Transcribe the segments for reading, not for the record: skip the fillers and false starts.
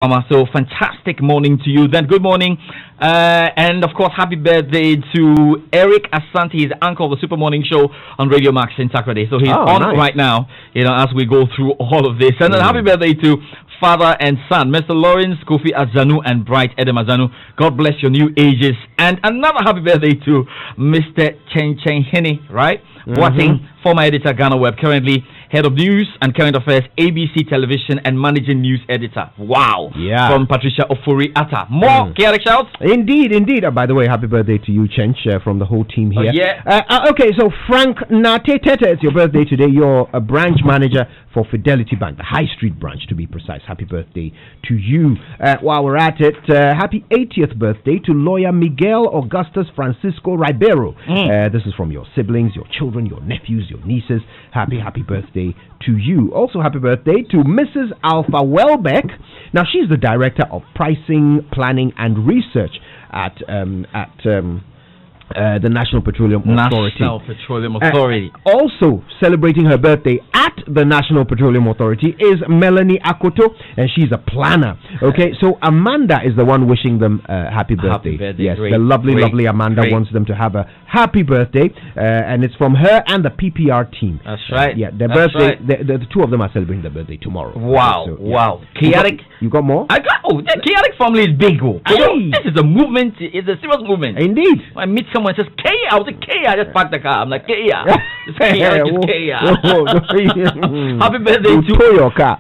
So fantastic morning to you. Then good morning, and of course happy birthday to Eric Asante. He's the anchor of the Super Morning Show on Radio Max in Saturday. So he's on right now, as we go through all of this. And then happy birthday to father and son, Mr. Lawrence Kofi Azanu and Bright Edem Azanu. God bless your new ages. And another happy birthday to Mr. Chen Chen Hene, right? Watting, former editor, Ghana Web, currently head of news and current affairs, ABC Television, and managing news editor. Wow. Yeah. From Patricia Ofori Atta. More chaotic shouts? Indeed. By the way, happy birthday to you, Chench, from the whole team here. Okay, so Frank Natetete, it's your birthday today. You're a branch manager for Fidelity Bank, the High Street branch to be precise. Happy birthday to you. While we're at it, happy 80th birthday to lawyer Miguel Augustus Francisco Ribeiro. This is from your siblings, your children, your nephews, your nieces. Happy birthday to you. Also happy birthday to Mrs. Alpha Welbeck. Now she's the director of pricing, planning and research at the National Petroleum Authority. Also celebrating her birthday at the National Petroleum Authority is Melanie Akoto, and she's a planner. Okay, so Amanda is the one wishing them happy birthday. Yes, great, the lovely Amanda wants them to have a happy birthday, and it's from her and the PPR team. That's right. Yeah, their birthday. Right. The two of them are celebrating their birthday tomorrow. Wow, so, wow. Chaotic. You got more? I got. The chaotic family is big. This is a movement. It's a serious movement. Indeed. I meet someone says Kea. I was like Kea. I just parked the car. I'm like Kea. It's Kea. Happy birthday to your car.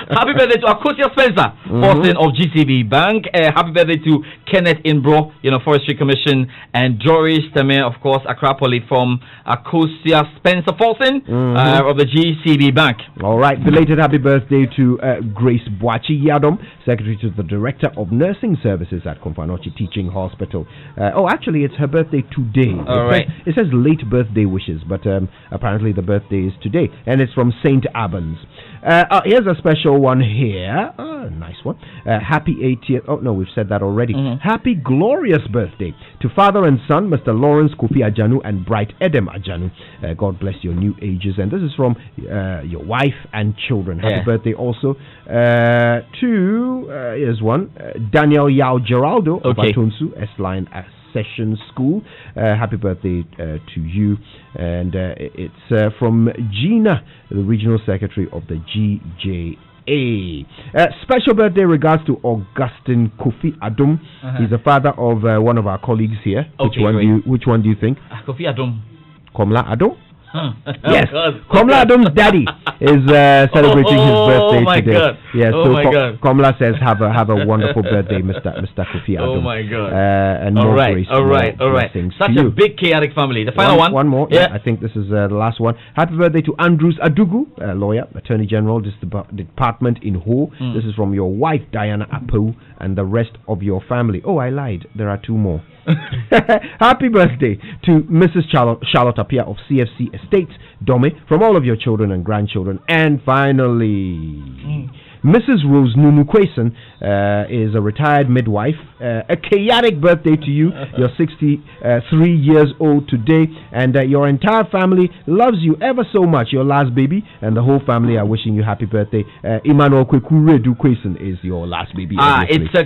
Happy birthday to Akosia Spencer, Fortune of GCB Bank. Happy birthday to Kenneth Inbro, Forestry Commission, and Joris Temer, of course, Acropoli from Akosia Spencer Fortune of the GCB Bank. All right, belated happy birthday to Grace Boachi Yadom, Secretary to the Director of Nursing Services at Komfanochi Teaching Hospital. Actually, it's her birthday today. It says late birthday wishes, but apparently the birthday is today, and it's from St. Albans. Here's a special one here. Nice one. Happy 80th. Oh, no, we've said that already. Happy glorious birthday to father and son, Mr. Lawrence Kofi Ajanu and Bright Edem Ajanu. God bless your new ages. And this is from your wife and children. Happy birthday also to, here's one, Daniel Yao Geraldo of Atonsu, S-Line Session School. Happy birthday to you. And it's from Gina, the Regional Secretary of the GJA. Special birthday regards to Augustine Kofi Adom. He's the father of one of our colleagues here. Which one do you think? Kofi Adom. Komla Adom? Yes, Komla Adam's daddy is celebrating his birthday today. God. Yeah, Komla says have a wonderful birthday, Mr. Kofi Adam. Oh my God! And more grace. All right. Such a big chaotic family. The final one. One more. Yeah, I think this is the last one. Happy birthday to Andrews Adugu, lawyer, Attorney General, this department in Ho. This is from your wife Diana Apo and the rest of your family. Oh, I lied. There are two more. Happy birthday to Mrs. Charlotte Apia of CFC Estates, Dome, from all of your children and grandchildren. And finally, Mrs. Rose Nunu Quason is a retired midwife. A chaotic birthday to you. You're 63 years old today, and your entire family loves you ever so much. Your last baby and the whole family are wishing you happy birthday. Emmanuel Kwekuredu Quason is your last baby. It's a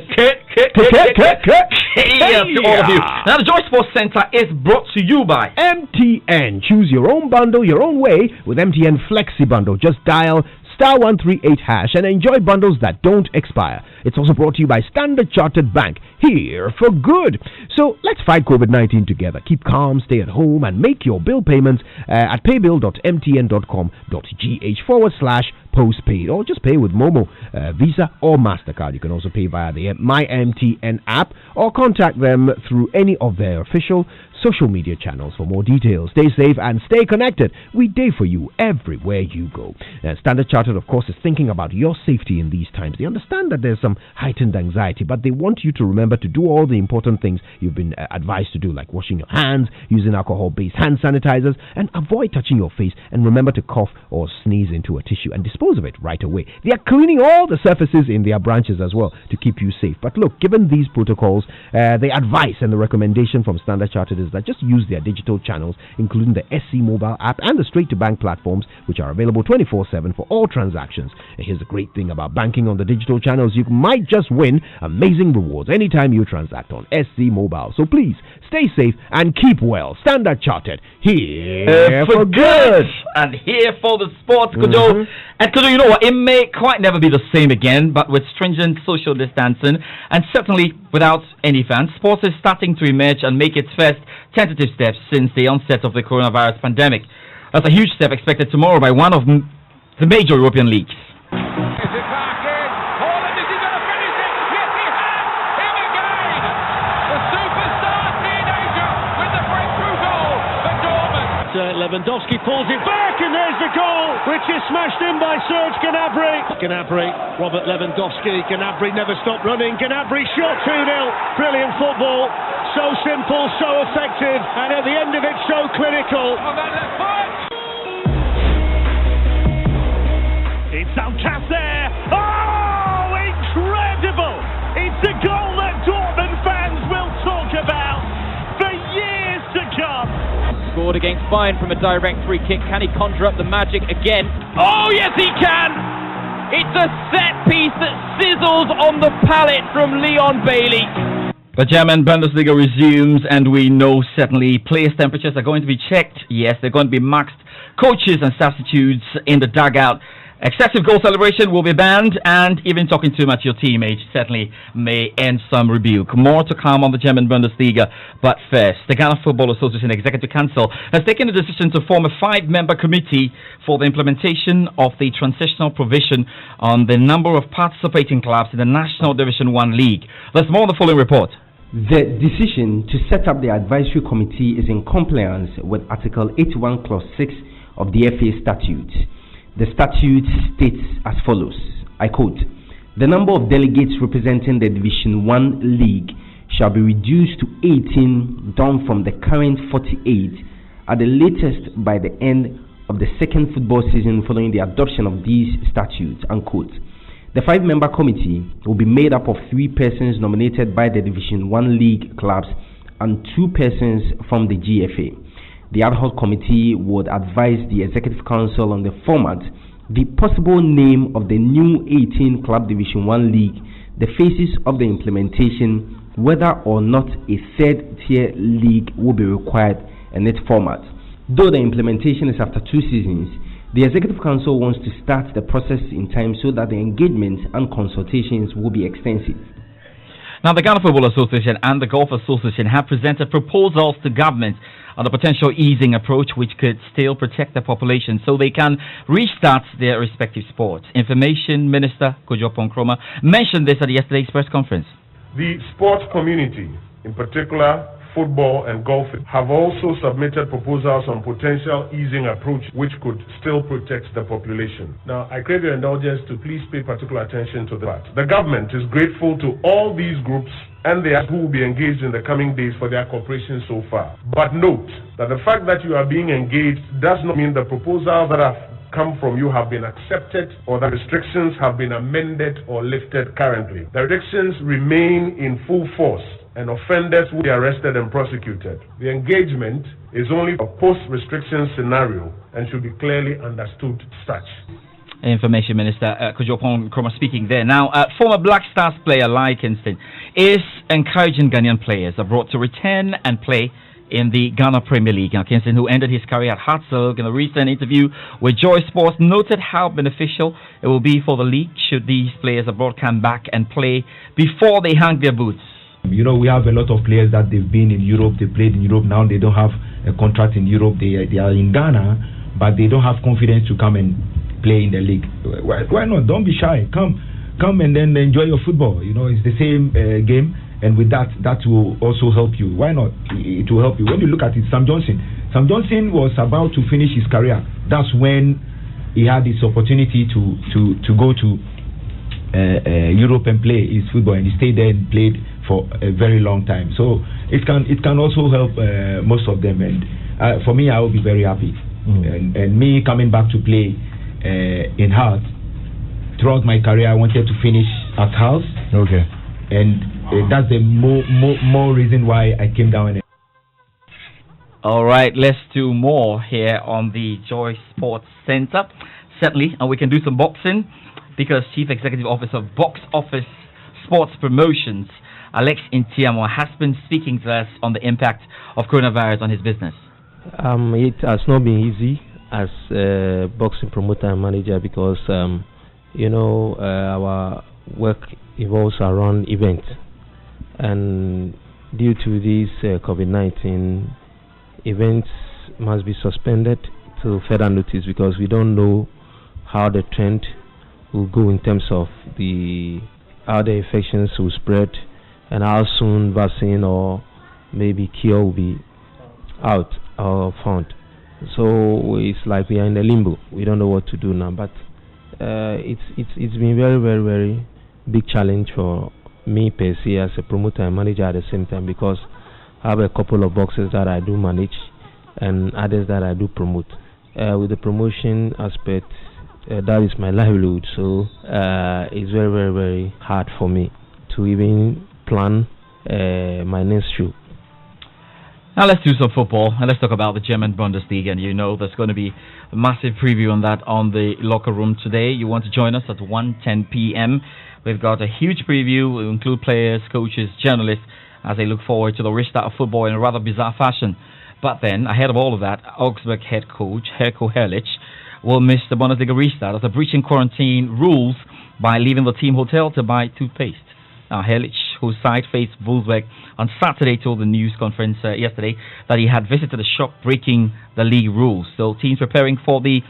to all of you. Now the JoySports Center is brought to you by MTN. Choose your own bundle your own way with MTN Flexi Bundle. Just dial *138# and enjoy bundles that don't expire. It's also brought to you by Standard Chartered Bank, here for good. So let's fight COVID-19 together. Keep calm, stay at home, and make your bill payments at paybill.mtn.com.gh/postpaid, or just pay with Momo, Visa, or MasterCard. You can also pay via the My MTN app or contact them through any of their official social media channels for more details. Stay safe and stay connected. We day for you everywhere you go. Standard Chartered, of course, is thinking about your safety in these times. They understand that there's some some heightened anxiety. But they want you to remember to do all the important things you've been advised to do, like washing your hands, using alcohol-based hand sanitizers, and avoid touching your face. And remember to cough or sneeze into a tissue and dispose of it right away. They are cleaning all the surfaces in their branches as well to keep you safe. But look, given these protocols, the advice and the recommendation from Standard Chartered is that just use their digital channels, including the SC mobile app and the straight-to-bank platforms, which are available 24/7 for all transactions. And here's the great thing about banking on the digital channels: you might just win amazing rewards anytime you transact on SC mobile. So please stay safe and keep well. Standard Chartered, here for good and here for the sports, Kojo. And Kojo, you know what? It may quite never be the same again, but with stringent social distancing and certainly without any fans, sports is starting to emerge and make its first tentative steps since the onset of the coronavirus pandemic. That's a huge step expected tomorrow by one of the major European leagues. Lewandowski pulls it back, and there's the goal, which is smashed in by Serge Gnabry. Robert Lewandowski, Gnabry never stopped running. Gnabry shot 2-0. Brilliant football, so simple, so effective, and at the end of it, so clinical. It's Alcacer. Oh, incredible! It's a goal that Dortmund fans will talk about for years to come. Scored against Bayern from a direct free kick. Can he conjure up the magic again? Oh, yes, he can! It's a set piece that sizzles on the palate from Leon Bailey. The German Bundesliga resumes, and we know certainly players' temperatures are going to be checked. Yes, they're going to be maxed. Coaches and substitutes in the dugout. Excessive goal celebration will be banned, and even talking too much your teammates certainly may end some rebuke. More to come on the German Bundesliga, but first, the Ghana Football Association Executive Council has taken a decision to form a 5-member committee for the implementation of the transitional provision on the number of participating clubs in the National Division 1 League. There's more on the following report. The decision to set up the advisory committee is in compliance with Article 81, Clause 6 of the FA Statute. The statute states as follows, I quote, "The number of delegates representing the Division 1 League shall be reduced to 18, down from the current 48, at the latest by the end of the second football season following the adoption of these statutes," unquote. The 5-member committee will be made up of 3 persons nominated by the Division 1 League clubs and 2 persons from the GFA. The ad hoc committee would advise the Executive Council on the format, the possible name of the new 18-club Division 1 league, the phases of the implementation, whether or not a third-tier league will be required, and its format. Though the implementation is after 2 seasons, the Executive Council wants to start the process in time so that the engagement and consultations will be extensive. Now, the Ghana Football Association and the Golf Association have presented proposals to government on a potential easing approach which could still protect the population so they can restart their respective sports. Information Minister Kojo Nkrumah mentioned this at yesterday's press conference. The sports community, in particular football and golf, have also submitted proposals on potential easing approach which could still protect the population. Now, I crave your indulgence to please pay particular attention to that. The government is grateful to all these groups and they who will be engaged in the coming days for their cooperation so far. But note that the fact that you are being engaged does not mean the proposals that have come from you have been accepted or the restrictions have been amended or lifted currently. The restrictions remain in full force and offenders will be arrested and prosecuted. The engagement is only a post-restriction scenario and should be clearly understood such. Information Minister Kojo Nkrumah speaking there. Now, former Black Stars player Lai Kingston is encouraging Ghanaian players abroad to return and play in the Ghana Premier League. Now, Kingston, who ended his career at Hartsville, in a recent interview with JoySports, noted how beneficial it will be for the league should these players abroad come back and play before they hang their boots. You know, we have a lot of players that they've been in Europe, they played in Europe, now they don't have a contract in Europe, they are in Ghana, but they don't have confidence to come and play in the league. Why not? Don't be shy. Come and then enjoy your football. You know, it's the same game, and with that will also help you. Why not? It will help you. When you look at it, Sam Johnson was about to finish his career. That's when he had this opportunity to go to Europe and play is football, and he stayed there and played for a very long time. So it can also help most of them, and for me, I will be very happy. And me coming back to play in Hearts, throughout my career, I wanted to finish at Hearts. Okay. And that's the more reason why I came down. All right, let's do more here on the Joy Sports Center. Certainly, and we can do some boxing, because Chief Executive Officer of Box Office Sports Promotions, Alex Intiamo, has been speaking to us on the impact of coronavirus on his business. It has not been easy as a boxing promoter and manager, because our work evolves around events, and due to this COVID-19, events must be suspended to further notice, because we don't know how the trend will go in terms of how the infections will spread, and how soon vaccine or maybe cure will be out or found. So it's like we are in a limbo. We don't know what to do now, but it's been very, very, very big challenge for me per se as a promoter and manager at the same time, because I have a couple of boxes that I do manage and others that I do promote. With the promotion aspect, that is my livelihood, so it's very, very, very hard for me to even plan my next show. Now let's do some football, and let's talk about the German Bundesliga. And there's going to be a massive preview on that on the locker room today. You want to join us at 1:10 p.m. We've got a huge preview. We'll include players, coaches, journalists, as they look forward to the restart of football in a rather bizarre fashion. But then, ahead of all of that, Augsburg head coach Heiko Herrlich will miss the Bundesliga restart after breaching quarantine rules by leaving the team hotel to buy toothpaste. Now, Herrlich, whose side faced Wolfsburg on Saturday, told the news conference yesterday that he had visited the shop, breaking the league rules. So teams preparing for the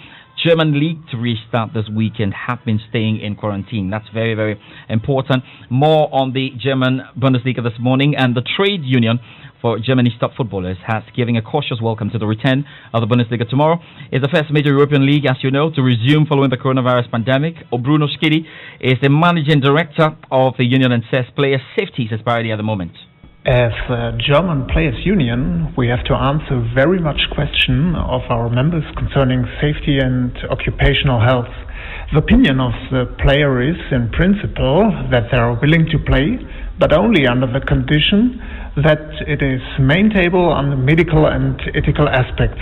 German league to restart this weekend have been staying in quarantine. That's very, very important. More on the German Bundesliga this morning, and the trade union for Germany's top footballers has given a cautious welcome to the return of the Bundesliga tomorrow. It's the first major European league, as you know, to resume following the coronavirus pandemic. Bruno Schidi is the managing director of the union and says player safety is his priority at the moment. As a German Players Union, we have to answer very much question of our members concerning safety and occupational health. The opinion of the player is, in principle, that they are willing to play, but only under the condition that it is maintainable on the medical and ethical aspects.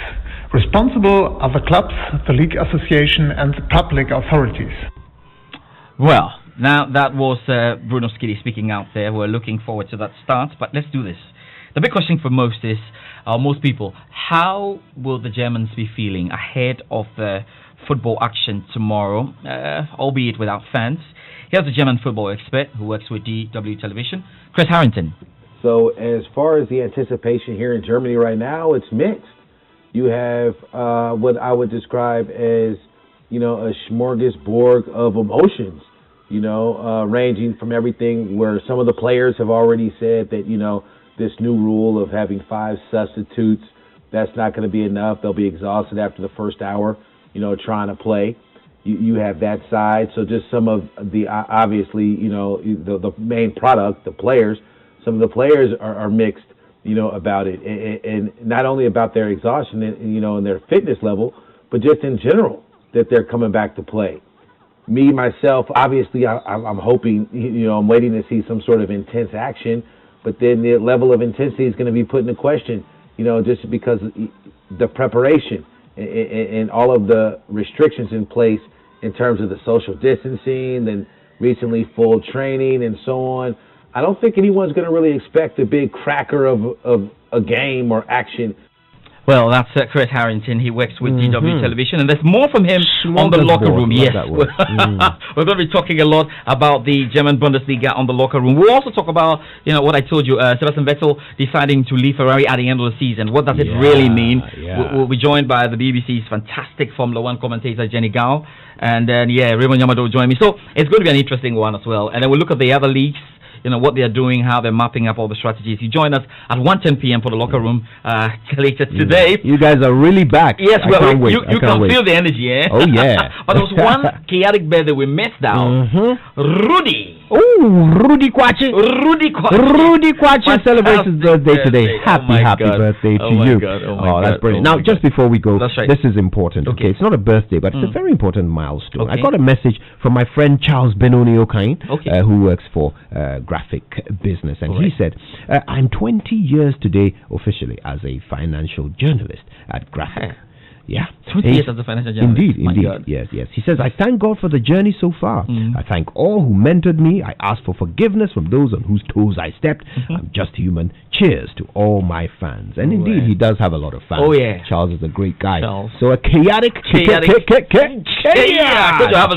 Responsible are the clubs, the league association, and the public authorities. Well, now that was Bruno Schidi speaking out there. We're looking forward to that start, but let's do this. The big question for most people, how will the Germans be feeling ahead of the football action tomorrow, albeit without fans? Here's a German football expert who works with DW Television, Chris Harrington. So as far as the anticipation here in Germany right now, it's mixed. You have what I would describe as, a smorgasbord of emotions, ranging from everything where some of the players have already said that, this new rule of having 5 substitutes, that's not going to be enough. They'll be exhausted after the first hour, trying to play. You have that side. So just some of the, obviously, the main product, the players, some of the players are mixed, about it. And not only about their exhaustion, and their fitness level, but just in general that they're coming back to play. Me, myself, obviously, I'm hoping, I'm waiting to see some sort of intense action, but then the level of intensity is going to be put into question, just because the preparation and all of the restrictions in place in terms of the social distancing and recently full training and so on. I don't think anyone's going to really expect a big cracker of a game or action. Well, that's Chris Harrington. He works with DW Television, and there's more from him on the locker room. Yes, we're going to be talking a lot about the German Bundesliga on the locker room. We'll also talk about, what I told you, Sebastian Vettel deciding to leave Ferrari at the end of the season. What does it really mean? We'll be joined by the BBC's fantastic Formula One commentator, Jenny Gao, and then, Raymond Yamado will join me. So it's going to be an interesting one as well. And then we'll look at the other leagues. what they are doing, how they're mapping up all the strategies. You join us at 1:10 p.m. for the locker room later today. You guys are really back. Yes, well, you can feel the energy, eh? Oh, yeah. But there was one chaotic birthday we missed out. Rudy. Oh, Rudy Kwachi. Rudy Kwachi celebrates his birthday today. Happy birthday to you. That's brilliant. Now, just before we go, this is important. Okay, it's not a birthday, but it's a very important milestone. I got a message from my friend Charles Benoni Okain, who works for graphic business, and he said, I'm 20 years today officially as a financial journalist at graphic. Yeah. 20 years as a financial journalist. Indeed. Yes. He says, I thank God for the journey so far. I thank all who mentored me. I ask for forgiveness from those on whose toes I stepped. I'm just human. Cheers to all my fans. And indeed, he does have a lot of fans. Oh, yeah. Charles is a great guy. So a chaotic. Good to have a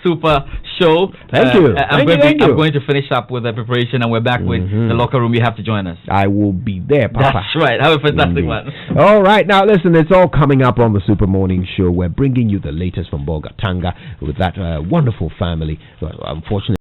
super show. Thank you. I'm going to finish up with the preparation, and we're back with the locker room. You have to join us. I will be there, Papa. That's right. Have a fantastic one. All right. Now, listen, it's all coming up on the Super Morning Show. We're bringing you the latest from Bogatanga with that wonderful family. Unfortunately,